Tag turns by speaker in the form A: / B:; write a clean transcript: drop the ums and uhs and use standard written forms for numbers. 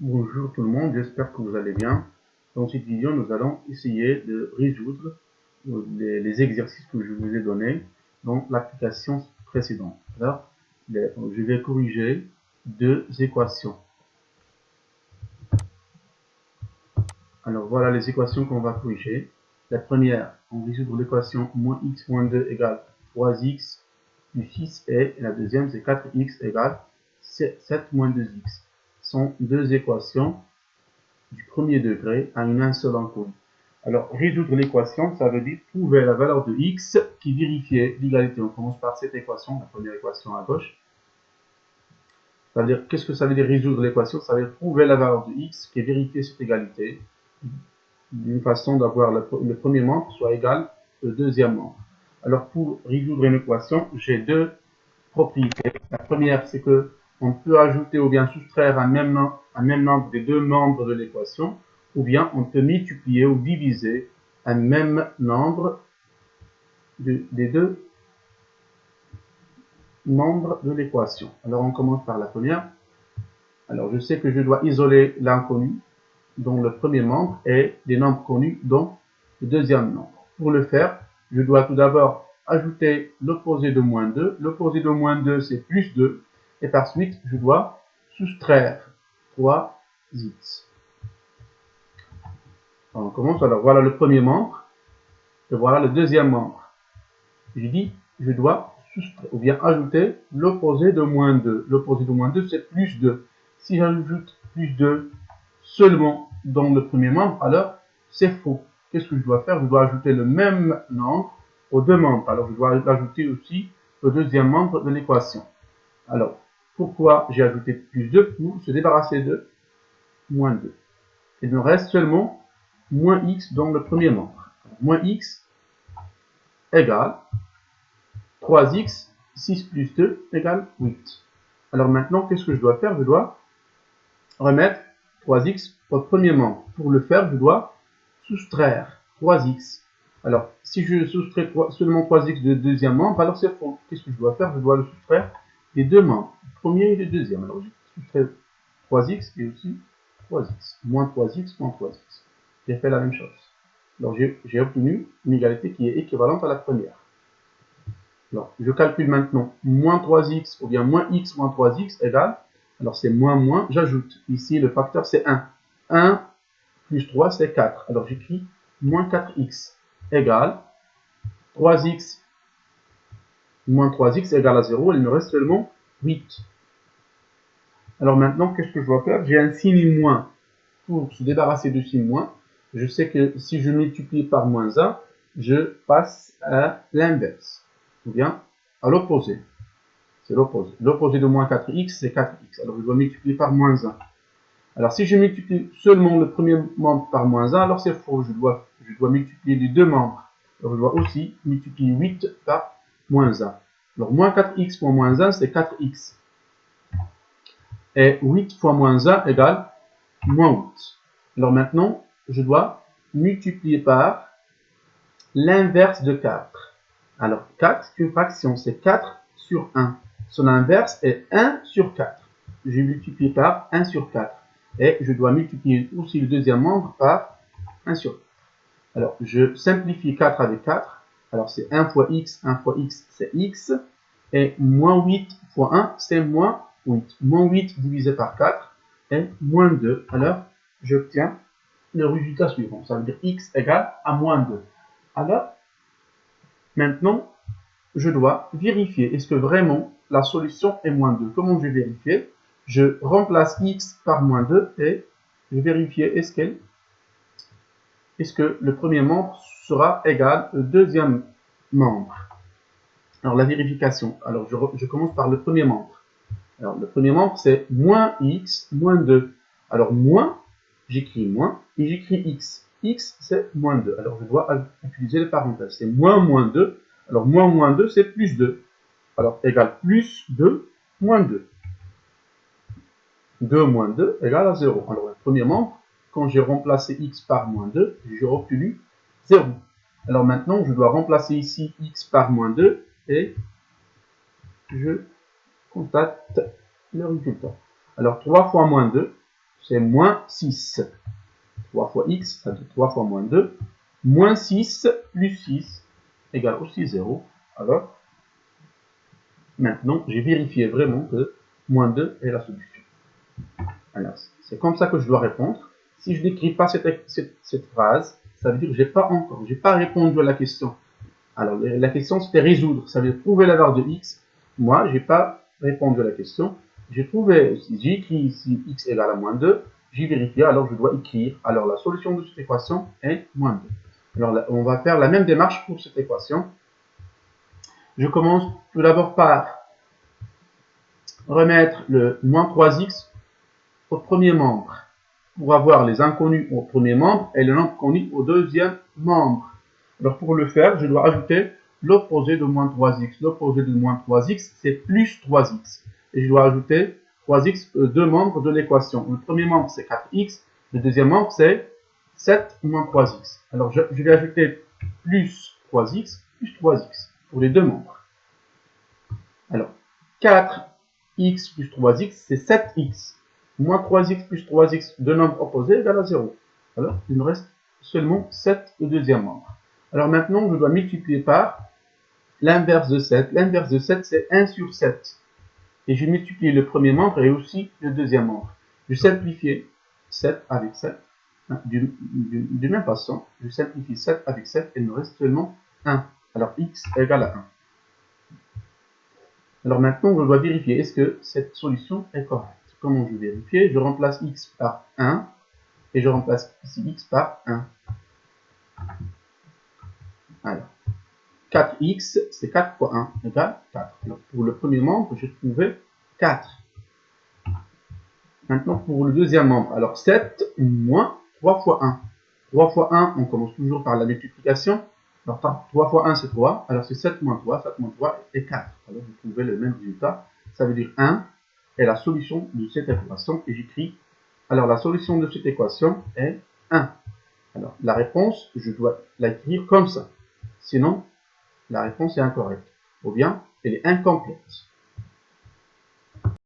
A: Bonjour tout le monde, j'espère que vous allez bien. Dans cette vidéo, nous allons essayer de résoudre les exercices que je vous ai donnés dans l'application précédente. Alors, je vais corriger deux équations. Alors voilà les équations qu'on va corriger. La première, on résoudre l'équation moins x moins 2 égale 3x plus 6 et la deuxième c'est 4x égale 7 moins 2x. Ce sont deux équations du premier degré à un seul inconnue. Alors, résoudre l'équation, ça veut dire trouver la valeur de x qui vérifie l'égalité. On commence par cette équation, la première équation à gauche. Ça veut dire, qu'est-ce que ça veut dire résoudre l'équation? Ça veut dire trouver la valeur de x qui vérifie cette égalité d'une façon d'avoir le premier membre soit égal au deuxième membre. Alors, pour résoudre une équation, j'ai deux propriétés. La première, c'est que on peut ajouter ou bien soustraire un même nombre des deux membres de l'équation, ou bien on peut multiplier ou diviser un même nombre des deux membres de l'équation. Alors on commence par la première. Alors je sais que je dois isoler l'inconnu dans le premier membre et les nombres connus dans le deuxième nombre. Pour le faire, je dois tout d'abord ajouter l'opposé de moins 2. L'opposé de moins 2, c'est plus 2. Et par suite, je dois soustraire 3x. Alors, on commence. Alors, voilà le premier membre. Et voilà le deuxième membre. Je dis, je dois soustraire, ou bien ajouter l'opposé de moins 2. L'opposé de moins 2, c'est plus 2. Si j'ajoute plus 2 seulement dans le premier membre, alors c'est faux. Qu'est-ce que je dois faire? Je dois ajouter le même nombre aux deux membres. Alors, je dois ajouter aussi le deuxième membre de l'équation. Alors, pourquoi j'ai ajouté plus 2? Pour se débarrasser de moins 2. Il me reste seulement moins x dans le premier membre. Moins x égale 3x, 6 plus 2 égale 8. Alors maintenant, qu'est-ce que je dois faire? Je dois remettre 3x au premier membre. Pour le faire, je dois soustraire 3x. Alors, si je soustrais seulement 3x du deuxième membre, alors c'est faux. Qu'est-ce que je dois faire? Je dois le soustraire des deux membres, le premier et le deuxième. Alors, je soustrais 3x et aussi 3x. Moins 3x, moins 3x. J'ai fait la même chose. Alors, j'ai obtenu une égalité qui est équivalente à la première. Alors, je calcule maintenant moins 3x ou bien moins x moins 3x égale, alors c'est moins, j'ajoute. Ici, le facteur c'est 1. 1 plus 3, c'est 4. Alors, j'écris moins 4x égale 3x moins 3x égale à 0. Il me reste seulement 8. Alors maintenant, qu'est-ce que je dois faire? J'ai un signe moins. Pour se débarrasser du signe moins, je sais que si je multiplie par moins 1, je passe à l'inverse, ou bien à l'opposé. C'est l'opposé. L'opposé de moins 4x, c'est 4x. Alors, je dois multiplier par moins 1. Alors, si je multiplie seulement le premier membre par moins 1, alors c'est faux. Je dois multiplier les deux membres. Alors, je dois aussi multiplier 8 par moins 1. Alors, moins 4x fois moins 1, c'est 4x. Et 8 fois moins 1 égale moins 8. Alors, maintenant, je dois multiplier par l'inverse de 4. Alors, 4, c'est une fraction. C'est 4 sur 1. Son inverse est 1 sur 4. Je multiplie par 1 sur 4. Et je dois multiplier aussi le deuxième membre par 1 sur 4. Alors, je simplifie 4 avec 4. Alors, c'est 1 fois x c'est x. Et moins 8 fois 1, c'est moins 8. Moins 8 divisé par 4 est moins 2. Alors, j'obtiens le résultat suivant. Ça veut dire x égale à moins 2. Alors, maintenant, je dois vérifier est-ce que vraiment la solution est moins 2. Comment je vais vérifier? Je remplace x par moins 2 et je vérifie est-ce que le premier membre sera égal au deuxième membre. Alors la vérification, alors je commence par le premier membre. Alors le premier membre c'est moins x moins 2. Alors moins, j'écris moins et j'écris x. X c'est moins 2. Alors je dois utiliser les parenthèses. C'est moins 2. Alors moins 2 c'est plus 2. Alors égal plus 2 moins 2. 2 moins 2 égale à 0. Alors le premier membre, quand j'ai remplacé x par moins 2, j'ai obtenu 0. Alors maintenant, je dois remplacer ici x par moins 2 et je constate le résultat. Alors 3 fois moins 2, c'est moins 6. 3 fois x, ça fait 3 fois moins 2. Moins 6 plus 6 égale aussi 0. Alors, maintenant, j'ai vérifié vraiment que moins 2 est la solution. Alors, c'est comme ça que je dois répondre. Si je n'écris pas cette phrase, ça veut dire que je n'ai pas répondu à la question. Alors, la question, c'était résoudre. Ça veut dire trouver la valeur de x. Moi, je n'ai pas répondu à la question. J'ai écrit ici x égale à moins 2. J'ai vérifié, alors je dois écrire. Alors, la solution de cette équation est moins 2. Alors, là, on va faire la même démarche pour cette équation. Je commence tout d'abord par remettre le moins 3x au premier membre pour avoir les inconnus au premier membre et le nombre connu au deuxième membre. Alors pour le faire, je dois ajouter l'opposé de moins 3x. L'opposé de moins 3x, c'est plus 3x. Et je dois ajouter 3x, deux membres de l'équation. Le premier membre, c'est 4x. Le deuxième membre, c'est 7 moins 3x. Alors je vais ajouter plus 3x pour les deux membres. Alors, 4x plus 3x, c'est 7x. Moins 3x plus 3x, deux nombres opposés, égale à 0. Alors, il me reste seulement 7 au deuxième membre. Alors maintenant, je dois multiplier par l'inverse de 7. L'inverse de 7, c'est 1 sur 7. Et je multiplie le premier membre et aussi le deuxième membre. Je simplifie 7 avec 7. De même façon, je simplifie 7 avec 7 et il me reste seulement 1. Alors, x égale à 1. Alors maintenant, je dois vérifier est-ce que cette solution est correcte. Comment je vais vérifier? Je remplace x par 1 et je remplace ici x par 1. Alors, 4x, c'est 4 fois 1 égale 4. Alors, pour le premier membre, j'ai trouvé 4. Maintenant, pour le deuxième membre, alors 7 moins 3 fois 1. 3 fois 1, on commence toujours par la multiplication. Alors, 3 fois 1, c'est 3. Alors, c'est 7 moins 3. 7 moins 3 est 4. Alors, vous trouvez le même résultat. Ça veut dire 1 est la solution de cette équation. Et j'écris, alors, la solution de cette équation est 1. Alors, la réponse, je dois l'écrire comme ça. Sinon, la réponse est incorrecte. Ou bien, elle est incomplète.